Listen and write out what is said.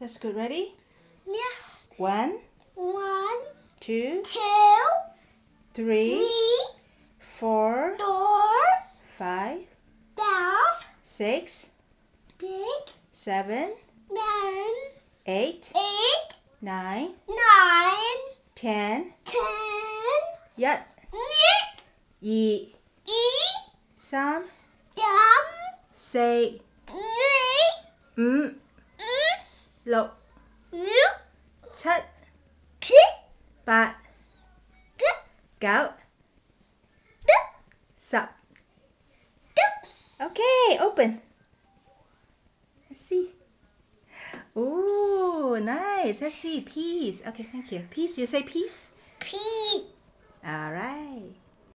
That's good. Ready? Yeah. 1, 1, 2, 2, 3, 4, 4, 5, 5, 6, 6, 7, 7, 8, 8, 9, 9, 10. 10, Nhất. 1, 2, 2, 3, 3, 4, 5, 6, 6, 7, 7, 8, 9, 10. Okay, open. Let's see. Ooh, nice. Let's see. Peace. Okay, thank you. Peace. You say peace?